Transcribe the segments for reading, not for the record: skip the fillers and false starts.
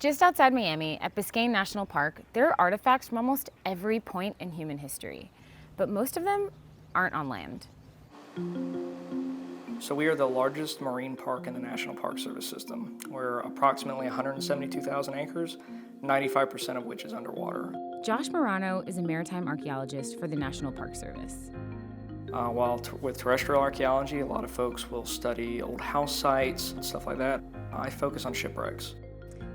Just outside Miami, at Biscayne National Park, there are artifacts from almost every point in human history, but most of them aren't on land. So we are the largest marine park in the National Park Service system. We're approximately 172,000 acres, 95% of which is underwater. Josh Morano is a maritime archaeologist for the National Park Service. With terrestrial archaeology, a lot of folks will study old house sites and stuff like that. I focus on shipwrecks.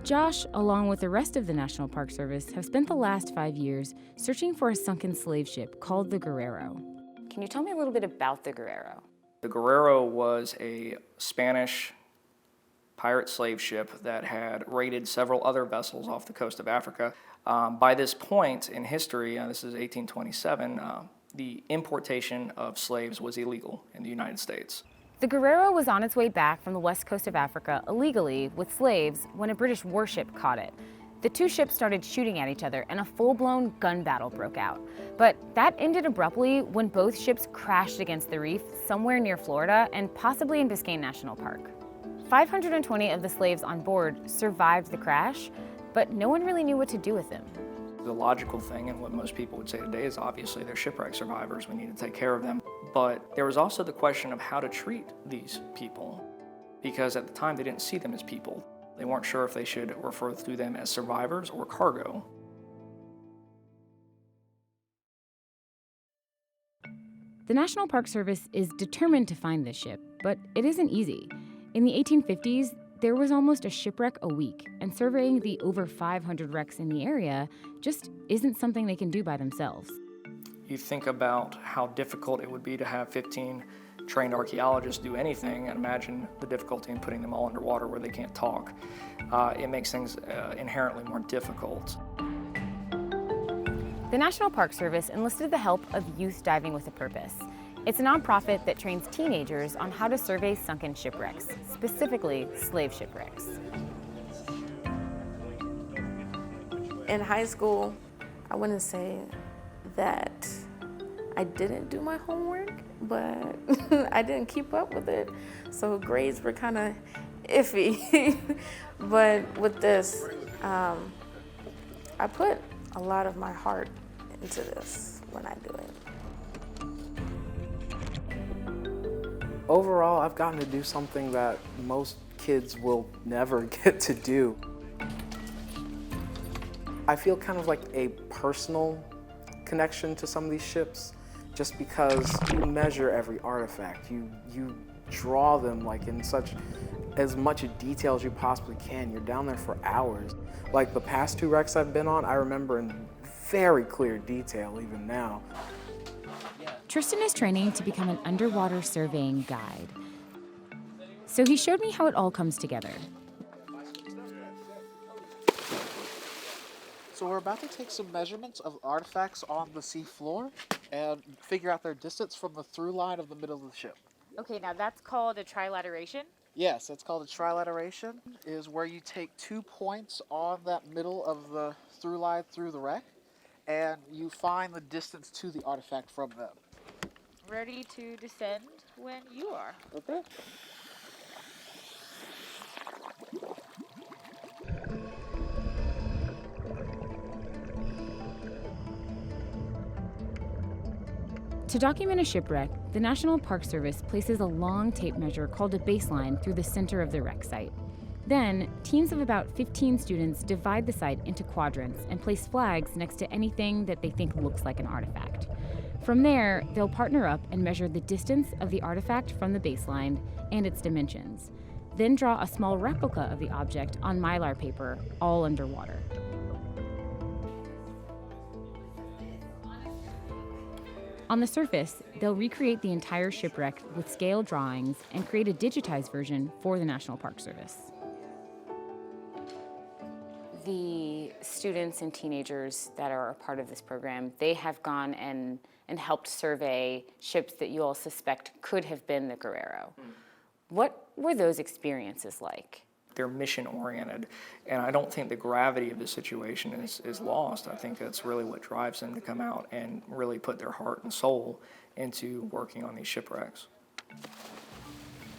Josh, along with the rest of the National Park Service, have spent the last 5 years searching for a sunken slave ship called the Guerrero. Can you tell me a little bit about the Guerrero? The Guerrero was a Spanish pirate slave ship that had raided several other vessels off the coast of Africa. By this point in history, this is 1827, the importation of slaves was illegal in the United States. The Guerrero was on its way back from the west coast of Africa illegally with slaves when a British warship caught it. The two ships started shooting at each other and a full-blown gun battle broke out. But that ended abruptly when both ships crashed against the reef somewhere near Florida and possibly in Biscayne National Park. 520 of the slaves on board survived the crash, but no one really knew what to do with them. The logical thing, and what most people would say today, is obviously they're shipwreck survivors. We need to take care of them. But there was also the question of how to treat these people, because at the time they didn't see them as people. They weren't sure if they should refer to them as survivors or cargo. The National Park Service is determined to find this ship, but it isn't easy. In the 1850s, there was almost a shipwreck a week, and surveying the over 500 wrecks in the area just isn't something they can do by themselves. You think about how difficult it would be to have 15 trained archaeologists do anything, and imagine the difficulty in putting them all underwater where they can't talk. It makes things inherently more difficult. The National Park Service enlisted the help of Youth Diving with a Purpose. It's a nonprofit that trains teenagers on how to survey sunken shipwrecks, specifically slave shipwrecks. In high school, I wouldn't say that I didn't do my homework, but I didn't keep up with it, so grades were kind of iffy. But with this, I put a lot of my heart into this when I do it. Overall, I've gotten to do something that most kids will never get to do. I feel kind of like a personal connection to some of these ships, just because you measure every artifact. You draw them like in as much detail as you possibly can. You're down there for hours. Like the past 2 wrecks I've been on, I remember in very clear detail even now. Tristan is training to become an underwater surveying guide. So he showed me how it all comes together. So we're about to take some measurements of artifacts on the sea floor and figure out their distance from the through line of the middle of the ship. Okay, now that's called a trilateration? Yes, that's called a trilateration, is where you take 2 points on that middle of the through line through the wreck, and you find the distance to the artifact from them. Ready to descend when you are. Okay. To document a shipwreck, the National Park Service places a long tape measure called a baseline through the center of the wreck site. Then, teams of about 15 students divide the site into quadrants and place flags next to anything that they think looks like an artifact. From there, they'll partner up and measure the distance of the artifact from the baseline and its dimensions. Then draw a small replica of the object on mylar paper, all underwater. On the surface, they'll recreate the entire shipwreck with scale drawings and create a digitized version for the National Park Service. The students and teenagers that are a part of this program, they have gone and helped survey ships that you all suspect could have been the Guerrero. What were those experiences like? They're mission-oriented, and I don't think the gravity of the situation is lost. I think that's really what drives them to come out and really put their heart and soul into working on these shipwrecks.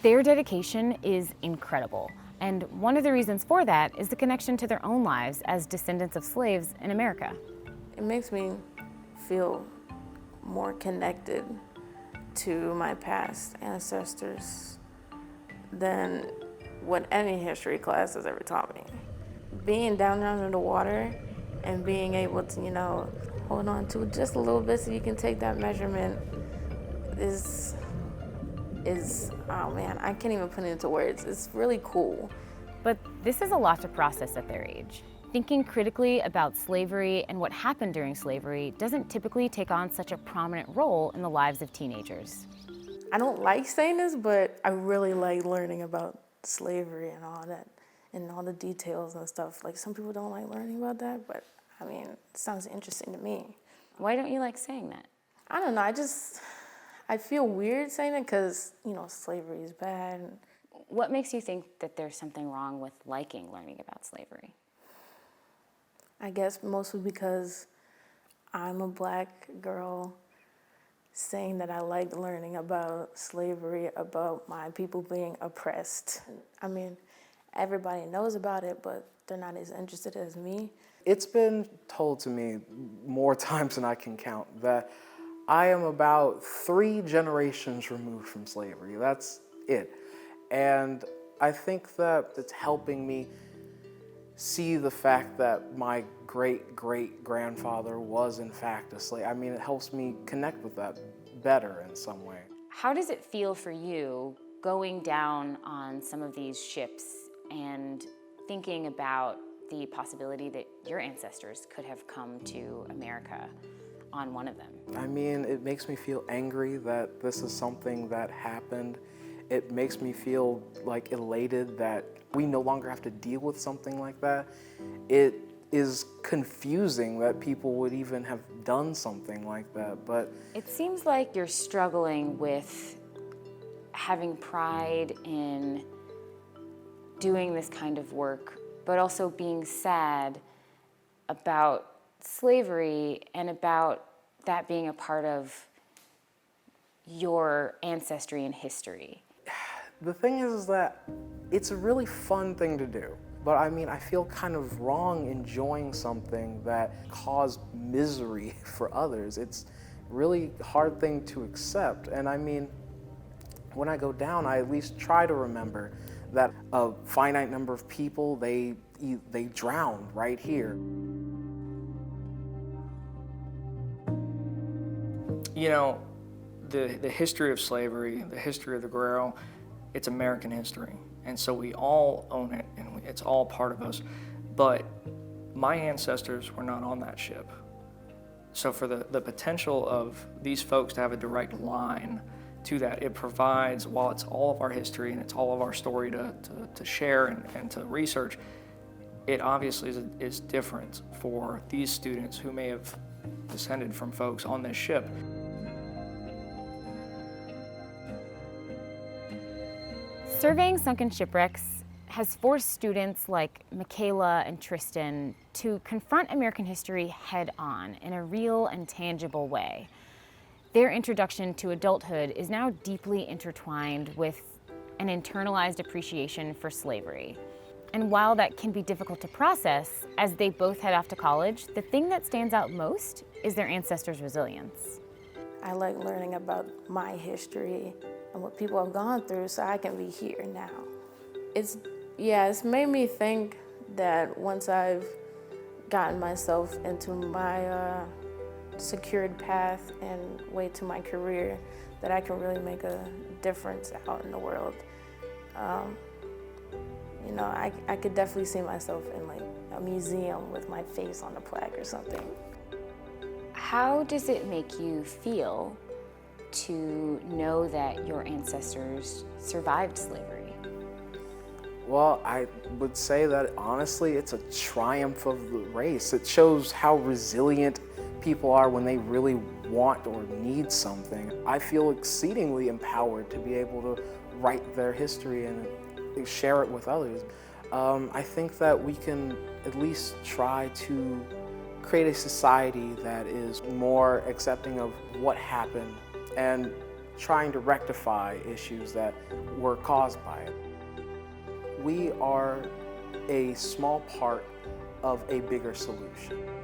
Their dedication is incredible. And one of the reasons for that is the connection to their own lives as descendants of slaves in America. It makes me feel more connected to my past ancestors than what any history class has ever taught me. Being down under the water and being able to, hold on to it just a little bit so you can take that measurement is, oh man, I can't even put it into words. It's really cool. But this is a lot to process at their age. Thinking critically about slavery and what happened during slavery doesn't typically take on such a prominent role in the lives of teenagers. I don't like saying this, but I really like learning about slavery and all that, and all the details and stuff. Like, some people don't like learning about that, but I mean, it sounds interesting to me. Why don't you like saying that? I don't know, I feel weird saying it because, slavery is bad. What makes you think that there's something wrong with liking learning about slavery? I guess mostly because I'm a Black girl saying that I like learning about slavery, about my people being oppressed. I mean, everybody knows about it, but they're not as interested as me. It's been told to me more times than I can count that I am about 3 generations removed from slavery. That's it. And I think that it's helping me see the fact that my great-great-grandfather was in fact a slave. I mean, it helps me connect with that better in some way. How does it feel for you going down on some of these ships and thinking about the possibility that your ancestors could have come to America on one of them? I mean, it makes me feel angry that this is something that happened. It makes me feel like elated that we no longer have to deal with something like that. It is confusing that people would even have done something like that, but It seems like you're struggling with having pride in doing this kind of work, but also being sad about slavery and about that being a part of your ancestry and history. the thing is that it's a really fun thing to do. But I mean, I feel kind of wrong enjoying something that caused misery for others. It's a really hard thing to accept. And I mean, when I go down, I at least try to remember that a finite number of people, they drowned right here. You know, the history of slavery, the history of the Guerrero, it's American history. And so we all own it, and it's all part of us. But my ancestors were not on that ship. So for the potential of these folks to have a direct line to that, it provides, while it's all of our history and it's all of our story to share and to research, it obviously is different for these students who may have descended from folks on this ship. Surveying sunken shipwrecks has forced students like Michaela and Tristan to confront American history head-on in a real and tangible way. Their introduction to adulthood is now deeply intertwined with an internalized appreciation for slavery. And while that can be difficult to process, as they both head off to college, the thing that stands out most is their ancestors' resilience. I like learning about my history and what people have gone through so I can be here now. It's made me think that once I've gotten myself into my secured path and way to my career, that I can really make a difference out in the world. I could definitely see myself in like a museum with my face on a plaque or something. How does it make you feel to know that your ancestors survived slavery? Well, I would say that honestly, it's a triumph of the race. It shows how resilient people are when they really want or need something. I feel exceedingly empowered to be able to write their history and share it with others. I think that we can at least try to create a society that is more accepting of what happened and trying to rectify issues that were caused by it. we are a small part of a bigger solution.